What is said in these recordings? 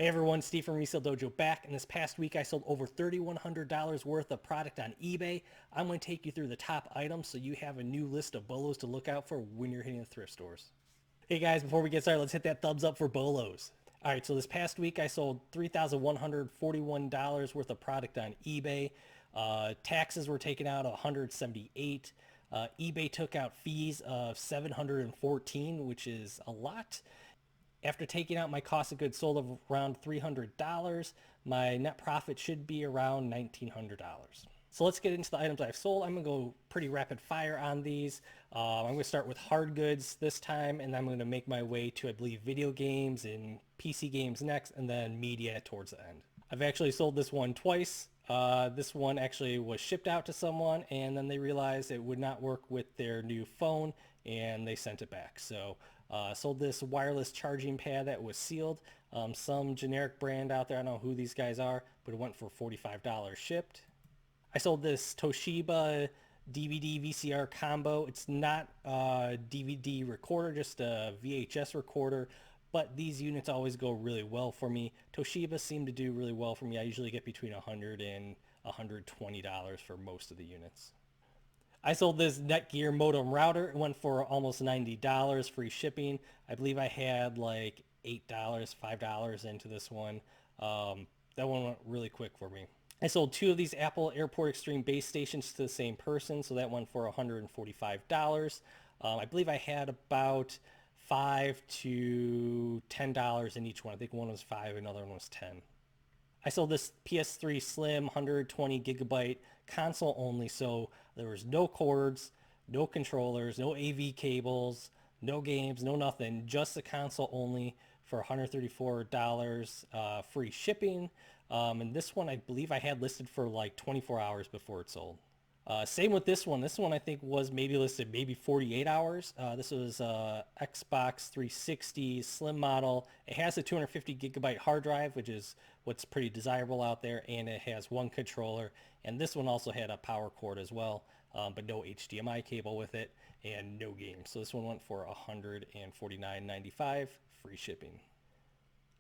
Hey everyone, Steve from Resale Dojo back. And this past week I sold over $3,100 worth of product on eBay. I'm going to take you through the top items so you have a new list of bolos to look out for when you're hitting the thrift stores. Hey guys, before we get started, let's hit that thumbs up for bolos. All right, so this past week I sold $3,141 worth of product on eBay. Taxes were taken out of $178. eBay took out fees of $714, which is a lot. After taking out my cost of goods sold of around $300, my net profit should be around $1,900. So let's get into the items I've sold. I'm going to go pretty rapid fire on these. I'm going to start with hard goods this time, and I'm going to make my way to, I believe, video games and PC games next, and then media towards the end. I've actually sold this one twice. This one actually was shipped out to someone, and then they realized it would not work with their new phone, and they sent it back. So sold this wireless charging pad that was sealed. Some generic brand out there, I don't know who these guys are, but it went for $45 shipped. I sold this Toshiba DVD VCR combo. It's not a DVD recorder, just a VHS recorder, but these units always go really well for me. Toshiba seem to do really well for me. I usually get between $100 and $120 for most of the units. I sold this Netgear modem router. It went for almost $90, free shipping. I believe I had like $8, $5 into this one. That one went really quick for me. I sold two of these Apple Airport Extreme base stations to the same person, so that went for $145. I believe I had about $5 to $10 in each one. I think one was 5, another one was 10. I sold this PS3 Slim 120 gigabyte console only, so there was no cords, no controllers, no AV cables, no games, no nothing, just the console only for $134, free shipping. And this one I believe I had listed for like 24 hours before it sold. Same with this one. This one I think was maybe listed maybe 48 hours. This was Xbox 360 Slim model. It has a 250 gigabyte hard drive, which is what's pretty desirable out there, and it has one controller. And this one also had a power cord as well, but no HDMI cable with it and no games. So this one went for $149.95, free shipping.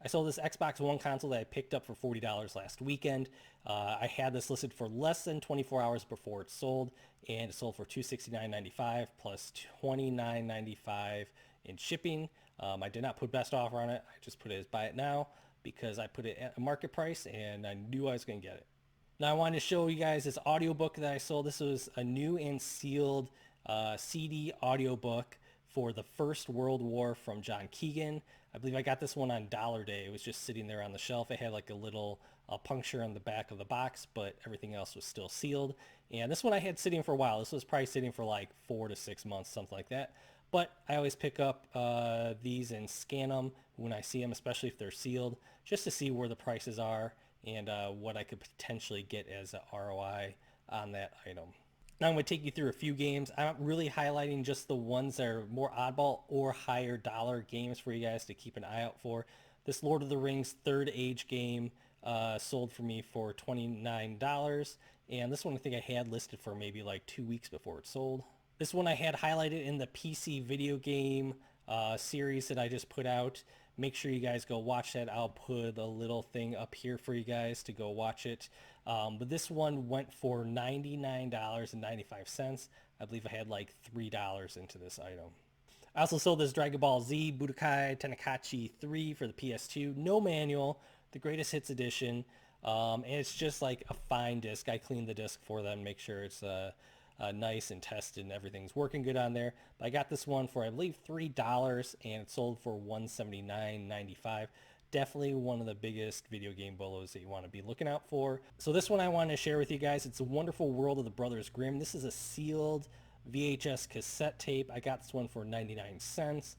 I sold this Xbox One console that I picked up for $40 last weekend. I had this listed for less than 24 hours before it sold, and it sold for $269.95 plus $29.95 in shipping. I did not put best offer on it. I just put it as buy it now because I put it at a market price and I knew I was going to get it. Now I wanted to show you guys this audiobook that I sold. This was a new and sealed CD audiobook for the First World War from John Keegan. I believe I got this one on Dollar Day. It was just sitting there on the shelf. It had like a little puncture on the back of the box, but everything else was still sealed. And this one I had sitting for a while. This was probably sitting for like 4 to 6 months, something like that. But I always pick up these and scan them when I see them, especially if they're sealed, just to see where the prices are and what I could potentially get as a ROI on that item. Now I'm going to take you through a few games. I'm really highlighting just the ones that are more oddball or higher dollar games for you guys to keep an eye out for. This Lord of the Rings Third Age game sold for me for $29. And this one I think I had listed for maybe like 2 weeks before it sold. This one I had highlighted in the PC video game series that I just put out. Make sure you guys go watch that. I'll put a little thing up here for you guys to go watch it. But this one went for $99.95. I believe I had like $3 into this item. I also sold this Dragon Ball Z Budokai Tenkaichi 3 for the PS2. No manual, the Greatest Hits edition. And it's just like a fine disc. I cleaned the disc for them, make sure it's nice and tested and everything's working good on there. But I got this one for I believe $3 and it sold for $179.95. Definitely one of the biggest video game bolos that you want to be looking out for. So this one I wanted to share with you guys. It's A Wonderful World of the Brothers Grimm. This is a sealed VHS cassette tape. I got this one for 99 cents.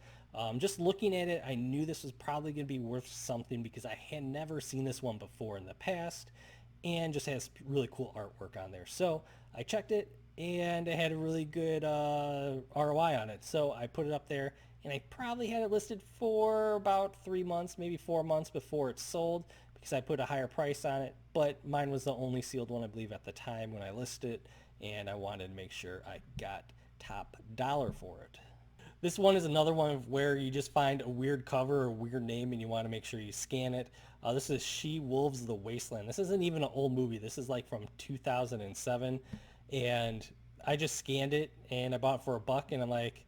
Just looking at it, I knew this was probably going to be worth something because I had never seen this one before in the past and just has really cool artwork on there. So I checked it and it had a really good ROI on it. So I put it up there and I probably had it listed for about 3 months, maybe 4 months before it sold because I put a higher price on it. But mine was the only sealed one, I believe, at the time when I listed it, and I wanted to make sure I got top dollar for it. This one is another one where you just find a weird cover or a weird name and you want to make sure you scan it. This is She Wolves of the Wasteland. This isn't even an old movie. This is like from 2007, and I just scanned it and I bought it for $1, and I'm like,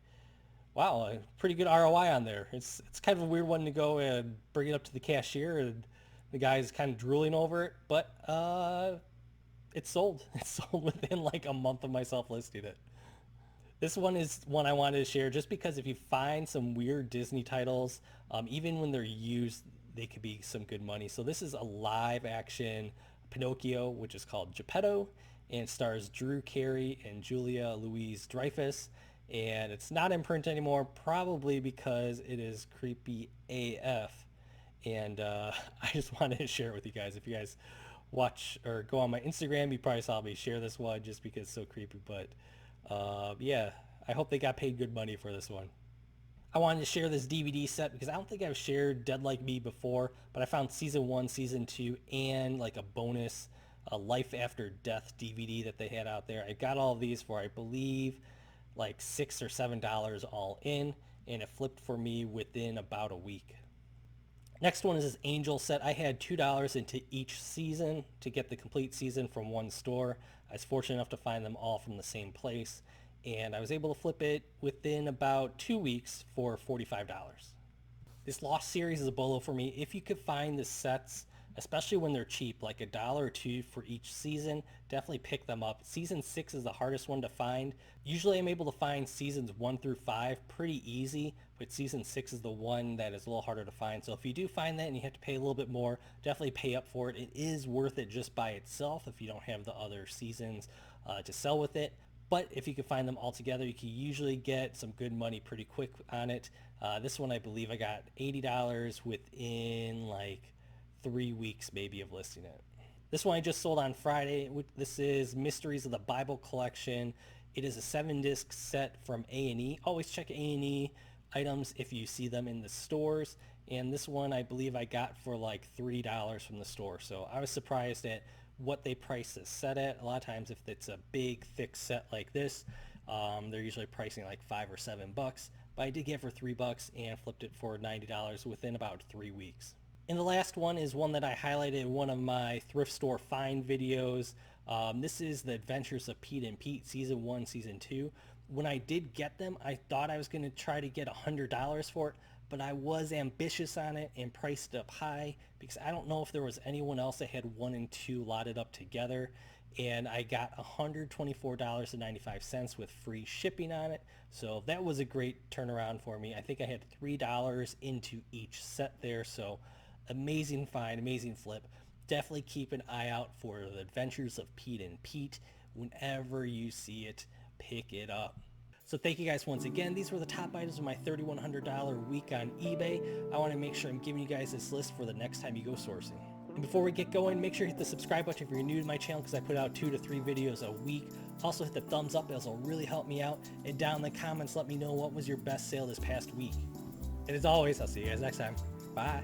wow, a pretty good ROI on there. It's kind of a weird one to go and bring it up to the cashier, and the guy's kind of drooling over it, but it's sold. It's sold within like a month of myself listing it. This one is one I wanted to share just because if you find some weird Disney titles, even when they're used, they could be some good money. So this is a live action Pinocchio, which is called Geppetto, and stars Drew Carey and Julia Louis-Dreyfus. And it's not in print anymore, probably because it is creepy AF. And I just wanted to share it with you guys. If you guys watch or go on my Instagram, you probably saw me share this one just because it's so creepy. But yeah, I hope they got paid good money for this one. I wanted to share this DVD set because I don't think I've shared Dead Like Me before, but I found season 1, season 2, and like a bonus Life After Death DVD that they had out there. I got all of these for, I believe, like $6 or $7 all in, and it flipped for me within about a week. Next one is this Angel set. I had $2 into each season to get the complete season from one store. I was fortunate enough to find them all from the same place, and I was able to flip it within about 2 weeks for $45. This Lost series is a bolo for me. If you could find the sets, especially when they're cheap, like $1 or $2 for each season, definitely pick them up. Season 6 is the hardest one to find. Usually I'm able to find seasons 1 through 5 pretty easy, but season 6 is the one that is a little harder to find. So if you do find that and you have to pay a little bit more, definitely pay up for it. It is worth it just by itself if you don't have the other seasons to sell with it. But if you can find them all together, you can usually get some good money pretty quick on it. This one, I believe I got $80 within like 3 weeks maybe of listing it. This one I just sold on Friday. This is Mysteries of the Bible Collection. It is a 7-disc set from A&E. Always check A&E items if you see them in the stores. And this one I believe I got for like $3 from the store. So I was surprised at what they price this set at. A lot of times if it's a big thick set like this, they're usually pricing like $5 or $7. But I did get it for $3 and flipped it for $90 within about 3 weeks. And the last one is one that I highlighted in one of my thrift store find videos. This is The Adventures of Pete and Pete, Season 1, Season 2. When I did get them, I thought I was going to try to get $100 for it, but I was ambitious on it and priced up high because I don't know if there was anyone else that had 1 and 2 lotted up together. And I got $124.95 with free shipping on it. So that was a great turnaround for me. I think I had $3 into each set there. So amazing find, amazing flip. Definitely keep an eye out for The Adventures of Pete and Pete. Whenever you see it, pick it up. So thank you guys once again. These were the top items of my $3,100 week on eBay. I want to make sure I'm giving you guys this list for the next time you go sourcing. And before we get going, make sure you hit the subscribe button if you're new to my channel because I put out 2 to 3 videos a week. Also hit the thumbs up, as will really help me out. And down in the comments, let me know what was your best sale this past week. And as always, I'll see you guys next time. Bye.